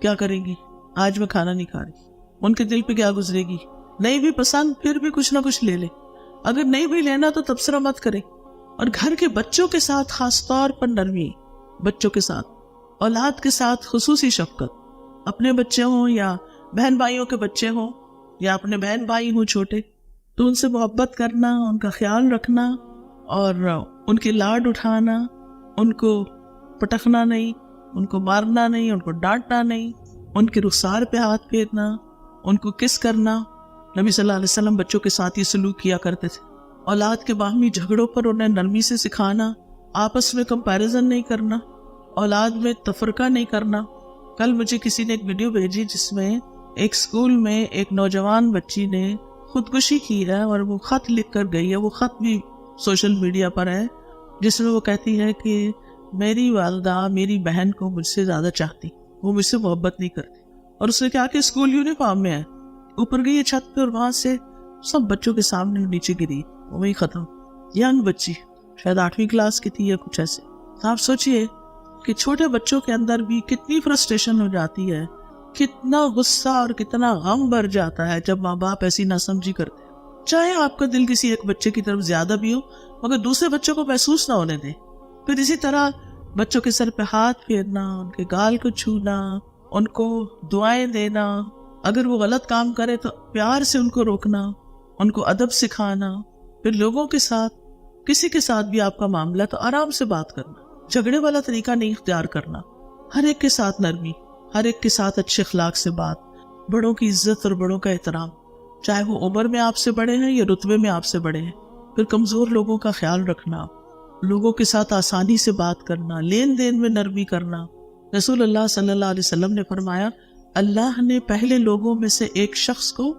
A: کیا کریں گی؟ آج میں کھانا نہیں کھا رہی، ان کے دل پہ کیا گزرے گی؟ نہیں بھی پسند پھر بھی کچھ نہ کچھ لے لے، اگر نہیں بھی لینا تو تبصرہ مت کرے۔ اور گھر کے بچوں کے ساتھ خاص طور پر نرمی، بچوں کے ساتھ، اولاد کے ساتھ خصوصی شفقت، اپنے بچے ہوں یا بہن بھائیوں کے بچے ہوں یا اپنے بہن بھائی ہوں چھوٹے، تو ان سے محبت کرنا، ان کا خیال رکھنا، اور ان کے لاڈ اٹھانا، ان کو پٹکنا نہیں، ان کو مارنا نہیں، ان کو ڈانٹنا نہیں، ان کے رخسار پہ ہاتھ پھیرنا، ان کو کس کرنا۔ نبی صلی اللہ علیہ وسلم بچوں کے ساتھ یہ سلوک کیا کرتے تھے۔ اولاد کے باہمی جھگڑوں پر انہیں نرمی سے سکھانا، آپس میں کمپیریزن نہیں کرنا، اولاد میں تفرقہ نہیں کرنا، کل مجھے کسی نے ایک ویڈیو بھیجی جس میں ایک اسکول میں ایک نوجوان بچی نے خودکشی کی ہے اور وہ خط لکھ کر گئی ہے. وہ خط بھی سوشل میڈیا پر ہے جس میں وہ کہتی ہے کہ میری والدہ میری بہن کو مجھ سے زیادہ چاہتی, وہ مجھ سے محبت نہیں کرتی. اور اس نے کہا کہ اسکول یونیفارم میں ہے, اوپر گئی چھت پہ اور وہاں سے سب بچوں کے سامنے نیچے گری, وہی ختم. ینگ بچی, شاید 8ویں کلاس کی تھی یا کچھ ایسے. آپ سوچئے کہ چھوٹے بچوں کے اندر بھی کتنی فرسٹریشن ہو جاتی ہے, کتنا غصہ اور کتنا غم بھر جاتا ہے جب ماں باپ ایسی ناسمجھی کرتے ہیں. چاہے آپ کا دل کسی ایک بچے کی طرف زیادہ بھی ہو مگر دوسرے بچوں کو محسوس نہ ہونے دیں. پھر اسی طرح بچوں کے سر پہ ہاتھ پھیرنا, ان کے گال کو چھونا, ان کو دعائیں دینا, اگر وہ غلط کام کرے تو پیار سے ان کو روکنا, ان کو ادب سکھانا. پھر لوگوں کے ساتھ کسی کے ساتھ بھی آپ کا معاملہ تو آرام سے بات کرنا, جھگڑے والا طریقہ نہیں اختیار کرنا. ہر ایک کے ساتھ نرمی, ہر ایک کے ساتھ اچھے اخلاق سے بات, بڑوں کی عزت اور بڑوں کا احترام, چاہے وہ عمر میں آپ سے بڑے ہیں یا رتبے میں آپ سے بڑے ہیں. پھر کمزور لوگوں کا خیال رکھنا, لوگوں کے ساتھ آسانی سے بات کرنا, لین دین میں نرمی کرنا. رسول اللہ صلی اللہ علیہ وسلم نے فرمایا, اللہ نے پہلے لوگوں میں سے ایک شخص کو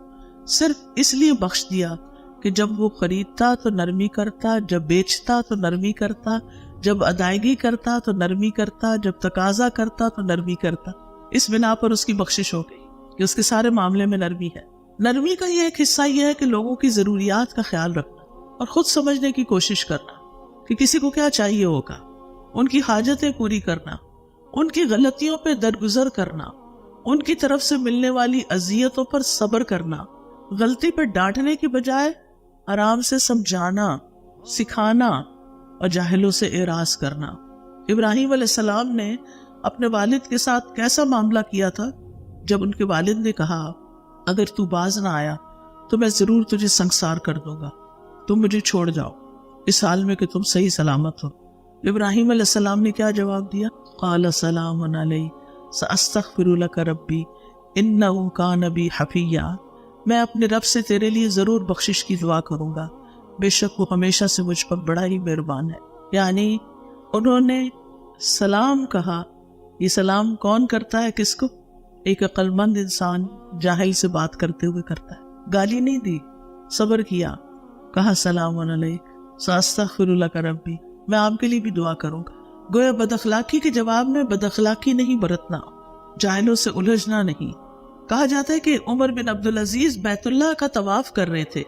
A: صرف اس لیے بخش دیا کہ جب وہ خریدتا تو نرمی کرتا, جب بیچتا تو نرمی کرتا, جب ادائیگی کرتا تو نرمی کرتا, جب تقاضا کرتا تو نرمی کرتا. اس بنا پر اس کی بخشش ہو گئی کہ اس کے سارے معاملے میں نرمی ہے. نرمی کا یہ ایک حصہ یہ ہے کہ لوگوں کی ضروریات کا خیال رکھنا اور خود سمجھنے کی کوشش کرنا کہ کسی کو کیا چاہیے ہوگا, ان کی حاجتیں پوری کرنا, ان کی غلطیوں پہ درگزر کرنا, ان کی طرف سے ملنے والی اذیتوں پر صبر کرنا, غلطی پہ ڈانٹنے کی بجائے آرام سے سمجھانا, سکھانا اور جاہلوں سے اعراض کرنا. ابراہیم علیہ السلام نے اپنے والد کے ساتھ کیسا معاملہ کیا تھا جب ان کے والد نے کہا, اگر تو باز نہ آیا تو میں ضرور تجھے سنگسار کر دوں گا, تم مجھے چھوڑ جاؤ اس حال میں کہ تم صحیح سلامت ہو. ابراہیم علیہ السلام نے کیا جواب دیا؟ قال سلام علی ساستغفر لک ربی انہ کان بی حفیہ, میں اپنے رب سے تیرے لیے ضرور بخشش کی دعا کروں گا, بے شک وہ ہمیشہ سے مجھ پر بڑا ہی مہربان ہے. یعنی انہوں نے سلام کہا. یہ سلام کون کرتا ہے کس کو؟ ایک عقل مند انسان جاہل سے بات کرتے ہوئے کرتا ہے. گالی نہیں دی, صبر کیا, کہا سلام علیک ساستغفر لک ربی, میں آپ کے لیے بھی دعا کروں گا. گویا بد اخلاقی کے جواب میں بد اخلاقی نہیں برتنا, جاہلوں سے الجھنا نہیں. کہا جاتا ہے کہ عمر بن عبدالعزیز بیت اللہ کا طواف کر رہے تھے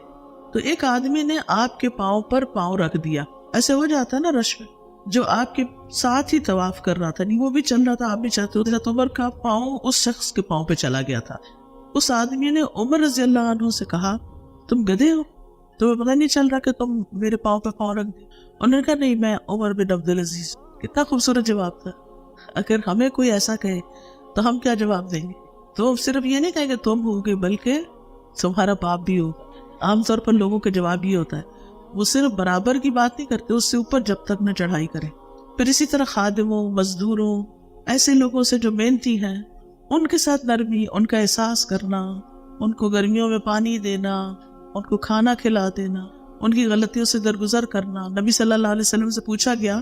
A: تو ایک آدمی نے آپ کے پاؤں پر پاؤں رکھ دیا. ایسے ہو جاتا ہے نا رش میں, جو آپ کے ساتھ ہی طواف کر رہا تھا, نہیں وہ بھی چل رہا تھا, آپ بھی چلتے ہوتے, عمر کا پاؤں اس شخص کے پاؤں پہ چلا گیا تھا. اس آدمی نے عمر رضی اللہ عنہ سے کہا, تم گدھے ہو, تمہیں پتہ نہیں چل رہا کہ تم میرے پاؤں پہ پاؤں رکھ دے؟ انہوں نے کہا نہیں, میں عمر بن عبدالعزیز. کتنا خوبصورت جواب تھا. اگر ہمیں کوئی ایسا کہے تو ہم کیا جواب دیں گے؟ تو صرف یہ نہیں کہیں کہ تم ہوگے بلکہ تمہارا باپ بھی ہو. عام طور پر لوگوں کا جواب یہ ہوتا ہے, وہ صرف برابر کی بات نہیں کرتے, اس سے اوپر جب تک نہ چڑھائی کریں. پھر اسی طرح خادموں, مزدوروں, ایسے لوگوں سے جو محنتی ہیں, ان کے ساتھ نرمی, ان کا احساس کرنا, ان کو گرمیوں میں پانی دینا, ان کو کھانا کھلا دینا, ان کی غلطیوں سے درگزر کرنا. نبی صلی اللہ علیہ وسلم سے پوچھا گیا,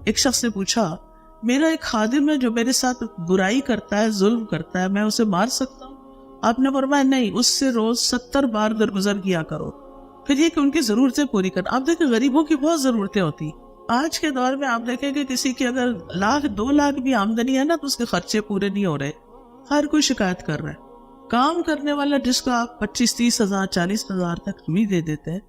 A: ایک شخص نے پوچھا, میرا ایک خادم ہے جو میرے ساتھ برائی کرتا ہے, ظلم کرتا ہے, میں اسے مار سکتا ہوں؟ آپ نے فرمایا نہیں, اس سے روز 70 بار درگزر کیا کرو. پھر یہ کہ ان کی ضرورتیں پوری کرنا. آپ دیکھیں غریبوں کی بہت ضرورتیں ہوتی. آج کے دور میں آپ دیکھیں کہ کسی کی اگر 1 لاکھ 2 لاکھ بھی آمدنی ہے نا تو اس کے خرچے پورے نہیں ہو رہے. ہر کوئی شکایت کر رہا ہے. کام کرنے والا جس کو آپ 25-30 ہزار 40 ہزار تک بھی دے دیتے ہیں,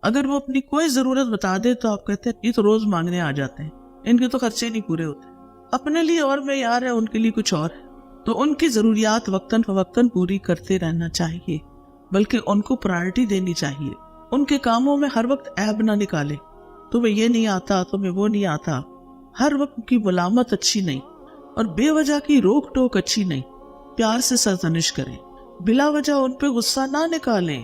A: اگر وہ اپنی کوئی ضرورت بتا دے تو آپ کہتے ہیں یہ تو روز مانگنے آ جاتے ہیں, ان کے تو خرچے نہیں پورے ہوتے. اپنے لیے اور معیار ہے, ان کے لیے کچھ اور ہے. تو ان کی ضروریات وقتاً فوقتاً پوری کرتے رہنا چاہیے, بلکہ ان کو پرائرٹی دینی چاہیے. ان کے کاموں میں ہر وقت عیب نہ نکالے, تمہیں یہ نہیں آتا, تمہیں وہ نہیں آتا. ہر وقت کی ملامت اچھی نہیں اور بے وجہ کی روک ٹوک اچھی نہیں. پیار سے سرزنش کریں, بلا وجہ ان پہ غصہ نہ نکالیں,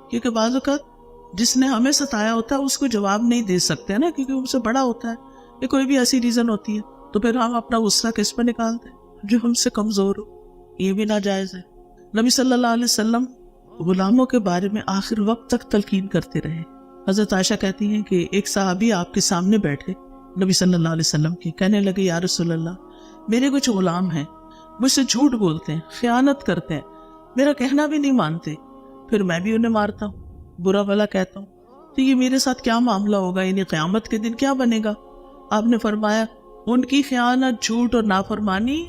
A: کیونکہ بعض اوقات جس نے ہمیں ستایا ہوتا ہے اس کو جواب نہیں دے سکتے نا, کیونکہ ان سے بڑا ہوتا ہے, یا کوئی بھی ایسی ریزن ہوتی ہے, تو پھر ہم اپنا غصہ کس پہ نکالتے ہیں؟ جو ہم سے کمزور ہو. یہ بھی ناجائز ہے. نبی صلی اللہ علیہ وسلم غلاموں کے بارے میں آخر وقت تک تلقین کرتے رہے. حضرت عائشہ کہتی ہیں کہ ایک صحابی آپ کے سامنے بیٹھے نبی صلی اللہ علیہ وسلم کے, کہنے لگے یا رسول اللہ, میرے کچھ غلام ہیں, مجھ سے جھوٹ بولتے ہیں، خیانت کرتے ہیں، میرا کہنا بھی نہیں مانتے، پھر میں بھی انہیں مارتا ہوں، برا بھلا کہتا ہوں، تو یہ میرے ساتھ کیا معاملہ ہوگا، یعنی قیامت کے دن کیا بنے گا؟ آپ نے فرمایا ان کی خیانت، جھوٹ اور نافرمانی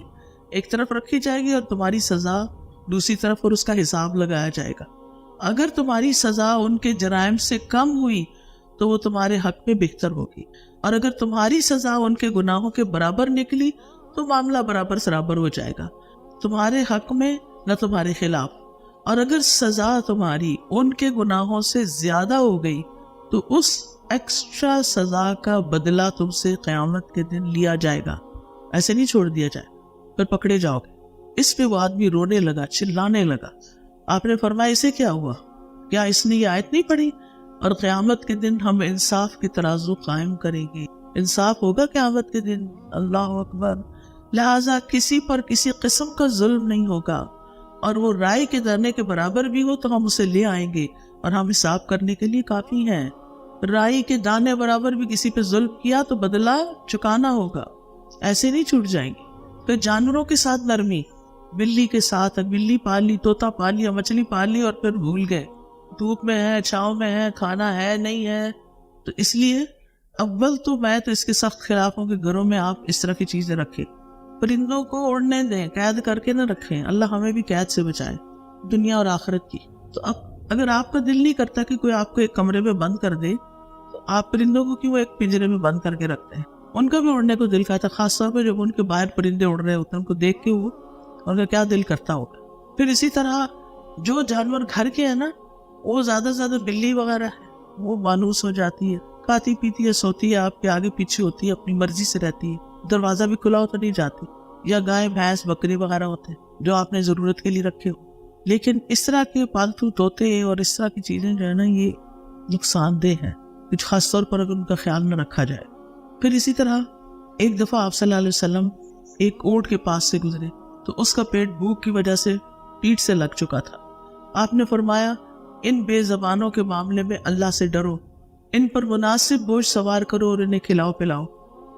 A: ایک طرف رکھی جائے گی اور تمہاری سزا دوسری طرف، اور اس کا حساب لگایا جائے گا۔ اگر تمہاری سزا ان کے جرائم سے کم ہوئی تو وہ تمہارے حق میں بہتر ہوگی، اور اگر تمہاری سزا ان کے گناہوں کے برابر نکلی تو معاملہ برابر سرابر ہو جائے گا، تمہارے حق میں نہ تمہارے خلاف۔ اور اگر سزا تمہاری ان کے گناہوں سے زیادہ ہو گئی تو اس ایکسٹرا سزا کا بدلہ تم سے قیامت کے دن لیا جائے گا، ایسے نہیں چھوڑ دیا جائے، پھر پکڑے جاؤ گے۔ اس پہ وہ آدمی رونے لگا، چلانے لگا۔ آپ نے فرمایا اسے کیا ہوا؟ کیا اس نے یہ آیت نہیں پڑھی؟ اور قیامت کے دن ہم انصاف کی ترازو قائم کریں گے، انصاف ہوگا قیامت کے دن، اللہ اکبر۔ لہٰذا کسی پر کسی قسم کا ظلم نہیں ہوگا، اور وہ رائے کے دانے کے برابر بھی ہو تو ہم اسے لے آئیں گے اور ہم حساب کرنے کے لیے کافی ہیں۔ رائے کے دانے برابر بھی کسی پہ ظلم کیا تو بدلہ چکانا ہوگا، ایسے نہیں چھوٹ جائیں گے۔ پھر جانوروں کے ساتھ نرمی، بلی کے ساتھ، بلی پال لی، طوطا پال لیا، مچھلی پال لی اور پھر بھول گئے، دھوپ میں ہے، چھاؤں میں ہے، کھانا ہے نہیں ہے، تو اس لیے اول تو میں تو اس کے سخت خلاف ہوں کہ گھروں میں آپ اس طرح کی چیزیں رکھیں، پرندوں کو اڑنے دیں، قید کر کے نہ رکھیں، اللہ ہمیں بھی قید سے بچائے دنیا اور آخرت کی۔ تو اب اگر آپ کا دل نہیں کرتا کہ کوئی آپ کو ایک کمرے میں بند کر دے تو آپ پرندوں کو کیوں ایک پنجرے میں بند کر کے رکھتے ہیں؟ ان کا بھی اڑنے کو دل کرتا، خاص طور پہ جب ان کے باہر پرندے اڑ رہے ہوتے ہیں، ان کو دیکھ کے وہ ان کا کیا دل کرتا ہوگا۔ پھر اسی طرح جو جانور گھر کے ہیں نا، وہ زیادہ سے زیادہ بلی وغیرہ ہے، وہ مانوس ہو جاتی ہے، کھاتی پیتی ہے، سوتی ہے، آپ کے آگے پیچھے ہوتی ہے، اپنی مرضی سے رہتی ہے، دروازہ بھی کھلا ہو تو نہیں جاتی، یا گائے بھینس بکری وغیرہ ہوتے ہیں جو آپ نے ضرورت کے لیے رکھے ہو۔ لیکن اس طرح کے پالتو طوطے اور اس طرح کی چیزیں جو ہے نا، یہ نقصان دہ ہیں، کچھ خاص طور پر اگر ان کا خیال نہ رکھا جائے۔ پھر اسی طرح ایک دفعہ آپ صلی اللہ علیہ وسلم ایک اونٹ کے پاس سے گزرے تو اس کا پیٹ بھوک کی وجہ سے پیٹ سے لگ چکا تھا۔ آپ نے فرمایا ان بے زبانوں کے معاملے میں اللہ سے ڈرو، ان پر مناسب بوجھ سوار کرو اور انہیں کھلاؤ پلاؤ،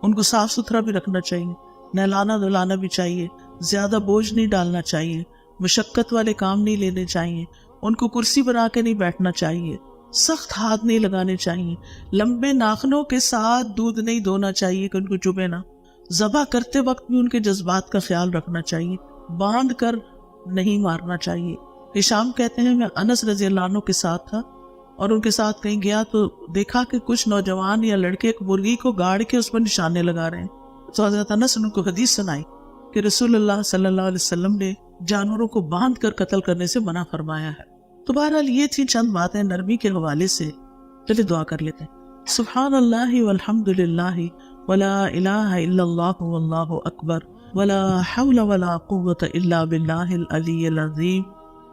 A: ان کو صاف ستھرا بھی رکھنا چاہیے، نہلانا دھلانا بھی چاہیے، زیادہ بوجھ نہیں ڈالنا چاہیے، مشقت والے کام نہیں لینے چاہیے، ان کو کرسی بنا کے نہیں بیٹھنا چاہیے، سخت ہاتھ نہیں لگانے چاہیے، لمبے ناخنوں کے ساتھ دودھ نہیں دھونا چاہیے کہ ان کو چبھے نہ، ذبح کرتے وقت بھی ان کے جذبات کا خیال رکھنا چاہیے، باندھ کر نہیں مارنا چاہیے۔ ہشام کہتے ہیں میں انس رضی اللہ عنہ کے ساتھ تھا اور ان کے ساتھ کہیں گیا تو دیکھا کہ کچھ نوجوان یا لڑکے ایک مرغی کو گاڑ کے اس پر نشانے لگا رہے ہیں، تو حضرت انس نے ان کو حدیث سنائی کہ رسول اللہ صلی اللہ علیہ وسلم نے جانوروں کو باندھ کر قتل کرنے سے منع فرمایا ہے۔ تو بہرحال یہ تھی چند باتیں نرمی کے حوالے سے۔ چلے دعا کر لیتے ہیں۔ سبحان اللہ والحمد للہ ولا الہ الا اللہ واللہ اکبر ولا حول ولا قوة الا باللہ العلی العظیم۔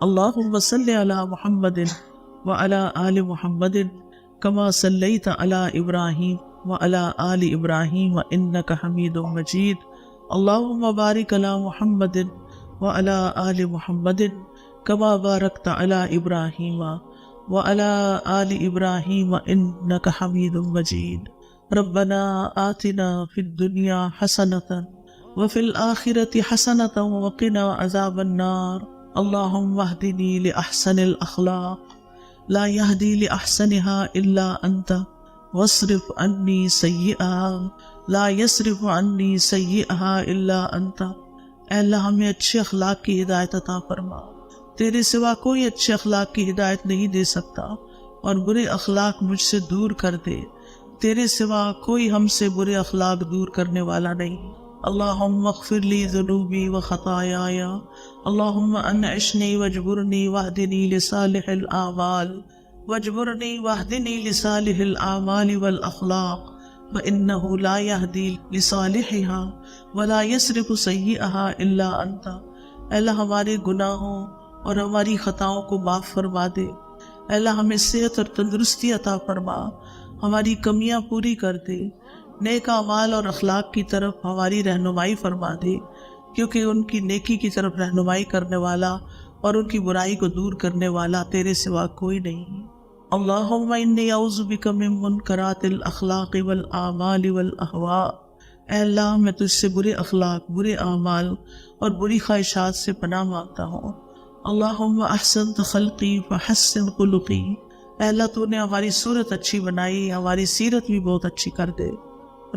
A: اللہم صل علی محمد وعلی آل محمد کما صلیت علی ابراہیم وعلی آل ابراہیم انک حمید مجید۔ اللہم بارک علی محمد وعلی آل محمد کما بارکت علی ابراہیم وعلی آل ابراہیم انک حمید مجید۔ ربنا آتنا فی الدنیا حسنۃ وفی الآخرۃ حسنۃ وقنا عذاب النار۔ اللہم اہدنی لأحسن الاخلاق لا یہدی لأحسنها الا انت واصرف عنی سیئها لا یصرف عنی سیئها الا انت۔ اے اللہ ہمیں اچھے اخلاق کی ہدایت عطا فرما، تیرے سوا کوئی اچھے اخلاق کی ہدایت نہیں دے سکتا، اور برے اخلاق مجھ سے دور کر دے، تیرے سوا کوئی ہم سے برے اخلاق دور کرنے والا نہیں۔ اللہم اغفر لی ذنوبی و خطایایا، اللہم انعشنی واجبرنی واہدنی لصالح الاعمال واجبرنی واہدنی لصالح الاعمال والاخلاق فإنہ لا یہدی لصالحها ولا یصرف سیئها الا انت۔ اے اللہ ہمارے گناہوں اور ہماری خطاؤں کو معاف فرما دے، اے اللہ ہمیں صحت اور تندرستی عطا فرما، ہماری کمیاں پوری کر دے، نیک اعمال اور اخلاق کی طرف ہماری رہنمائی فرما دے، کیونکہ ان کی نیکی کی طرف رہنمائی کرنے والا اور ان کی برائی کو دور کرنے والا تیرے سوا کوئی نہیں۔ اللہم انی اعوذ بک من منکرات الاخلاق والاعمال والاہواء۔ اے اللہ میں تجھ سے برے اخلاق، برے اعمال اور بری خواہشات سے پناہ مانگتا ہوں۔ اللہم احسنت خلقی فحسن خلقی، اے اللہ تو نے ہماری صورت اچھی بنائی، ہماری سیرت بھی بہت اچھی کر دے۔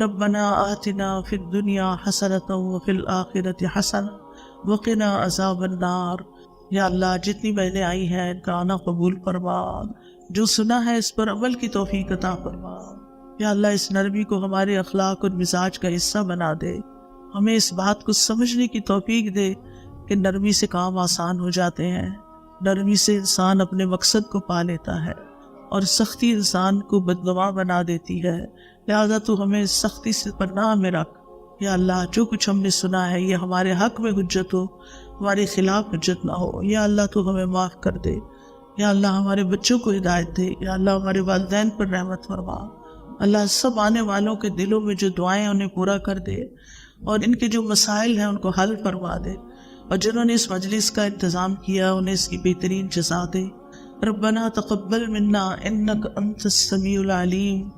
A: ربنا آتنا فی الدنیا حسنۃ وفی الآخرۃ حسنۃ وقنا عذاب النار۔ یا اللہ جتنی بہنیں آئی ہیں ان کا آنا قبول فرما، جو سنا ہے اس پر عمل کی توفیق عطا فرما۔ یا اللہ اس نرمی کو ہمارے اخلاق اور مزاج کا حصہ بنا دے، ہمیں اس بات کو سمجھنے کی توفیق دے کہ نرمی سے کام آسان ہو جاتے ہیں، نرمی سے انسان اپنے مقصد کو پا لیتا ہے، اور سختی انسان کو بدگواں بنا دیتی ہے۔ لہذا تو ہمیں سختی سے پناہ میں رکھ۔ یا اللہ جو کچھ ہم نے سنا ہے یہ ہمارے حق میں حجت ہو، ہمارے خلاف حجت نہ ہو۔ یا اللہ تو ہمیں معاف کر دے۔ یا اللہ ہمارے بچوں کو ہدایت دے۔ یا اللہ ہمارے والدین پر رحمت فرما۔ اللہ سب آنے والوں کے دلوں میں جو دعائیں انہیں پورا کر دے، اور ان کے جو مسائل ہیں ان کو حل فرما دے، اور جنہوں نے اس مجلس کا انتظام کیا انہیں اس کی بہترین جزا دے۔ ربنا تقبل منا انک انت السمیع العلیم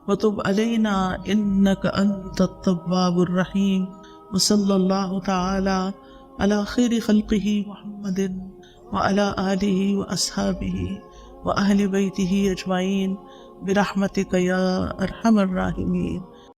A: وتب علینا انک انت التواب الرحیم، وصلی اللہ تعالی علی خیر خلقہ محمد وعلی آلہ واصحابہ واہل بیتہ اجمعین برحمتک یا ارحم الراحمین۔